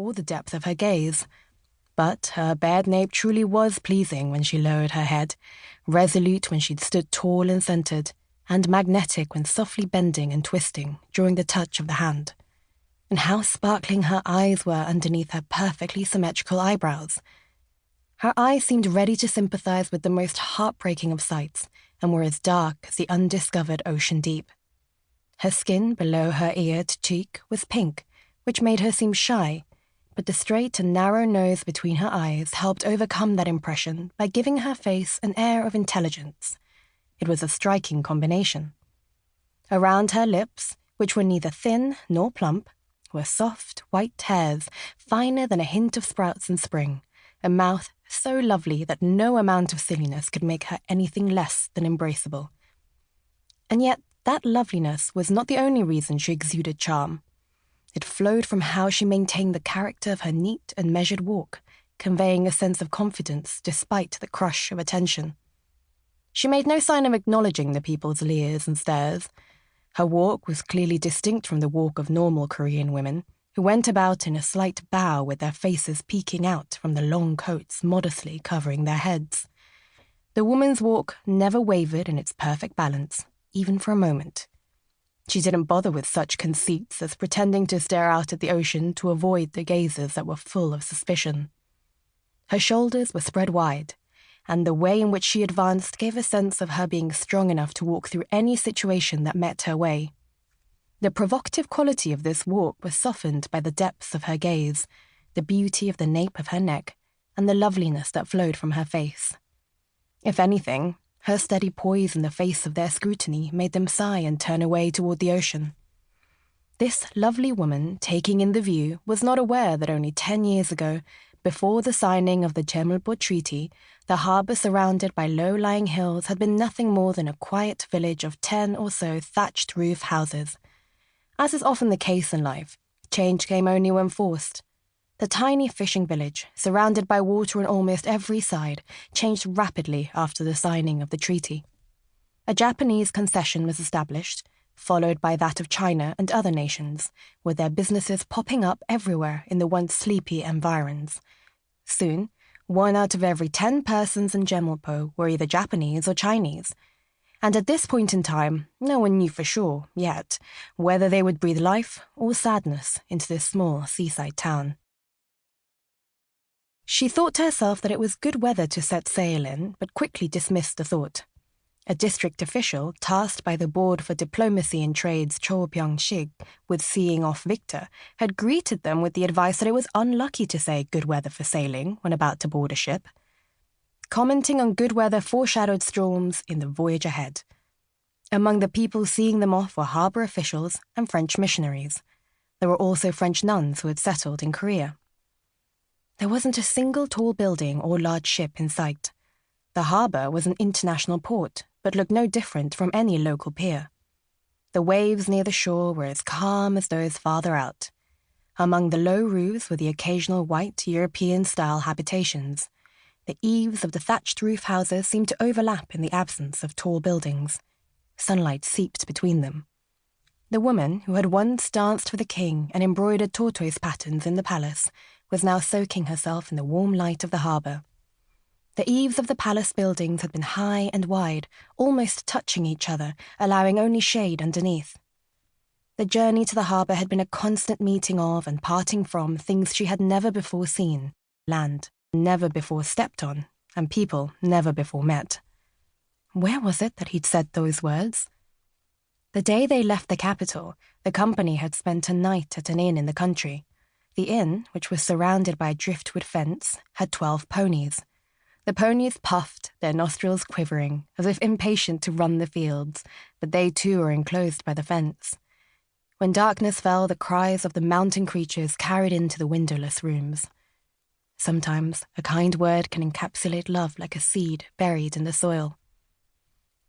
or the depth of her gaze. But her bared nape truly was pleasing when she lowered her head, resolute when she'd stood tall and centered, and magnetic when softly bending and twisting during the touch of the hand. And how sparkling her eyes were underneath her perfectly symmetrical eyebrows. Her eyes seemed ready to sympathize with the most heartbreaking of sights, and were as dark as the undiscovered ocean deep. Her skin below her ear to cheek was pink, which made her seem shy, but the straight and narrow nose between her eyes helped overcome that impression by giving her face an air of intelligence. It was a striking combination. Around her lips, which were neither thin nor plump, were soft, white hairs, finer than a hint of sprouts in spring, a mouth so lovely that no amount of silliness could make her anything less than embraceable. And yet, that loveliness was not the only reason she exuded charm. It flowed from how she maintained the character of her neat and measured walk, conveying a sense of confidence despite the crush of attention. She made no sign of acknowledging the people's leers and stares. Her walk was clearly distinct from the walk of normal Korean women, who went about in a slight bow with their faces peeking out from the long coats modestly covering their heads. The woman's walk never wavered in its perfect balance, even for a moment. She didn't bother with such conceits as pretending to stare out at the ocean to avoid the gazes that were full of suspicion. Her shoulders were spread wide, and the way in which she advanced gave a sense of her being strong enough to walk through any situation that met her way. The provocative quality of this walk was softened by the depths of her gaze, the beauty of the nape of her neck, and the loveliness that flowed from her face. If anything, her steady poise in the face of their scrutiny made them sigh and turn away toward the ocean. This lovely woman, taking in the view, was not aware that only 10 years ago, before the signing of the Chemelpo Treaty, the harbour surrounded by low-lying hills had been nothing more than a quiet village of 10 or so thatched roof houses. As is often the case in life, change came only when forced. The tiny fishing village, surrounded by water on almost every side, changed rapidly after the signing of the treaty. A Japanese concession was established, followed by that of China and other nations, with their businesses popping up everywhere in the once sleepy environs. Soon, 1 out of every 10 persons in Chemelpo were either Japanese or Chinese, and at this point in time, no one knew for sure, yet, whether they would breathe life or sadness into this small seaside town. She thought to herself that it was good weather to set sail in, but quickly dismissed the thought. A district official, tasked by the Board for Diplomacy and Trade's Cho Byung-shik with seeing off Victor, had greeted them with the advice that it was unlucky to say good weather for sailing when about to board a ship. Commenting on good weather foreshadowed storms in the voyage ahead. Among the people seeing them off were harbour officials and French missionaries. There were also French nuns who had settled in Korea. There wasn't a single tall building or large ship in sight. The harbour was an international port, but looked no different from any local pier. The waves near the shore were as calm as those farther out. Among the low roofs were the occasional white European-style habitations. The eaves of the thatched roof houses seemed to overlap in the absence of tall buildings. Sunlight seeped between them. The woman, who had once danced for the king and embroidered tortoise patterns in the palace, was now soaking herself in the warm light of the harbour. The eaves of the palace buildings had been high and wide, almost touching each other, allowing only shade underneath. The journey to the harbour had been a constant meeting of and parting from things she had never before seen, land never before stepped on, and people never before met. Where was it that he'd said those words? The day they left the capital, the company had spent a night at an inn in the country. The inn, which was surrounded by a driftwood fence, had 12 ponies. The ponies puffed, their nostrils quivering, as if impatient to run the fields, but they too were enclosed by the fence. When darkness fell, the cries of the mountain creatures carried into the windowless rooms. Sometimes a kind word can encapsulate love like a seed buried in the soil.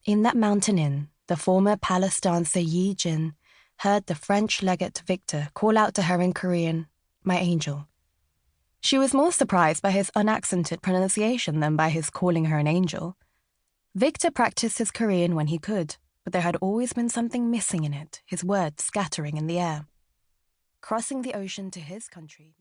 In that mountain inn, the former palace dancer Yi Jin heard the French legate Victor call out to her in Korean, "My angel." She was more surprised by his unaccented pronunciation than by his calling her an angel. Victor practiced his Korean when he could, but there had always been something missing in it, his words scattering in the air. Crossing the ocean to his country...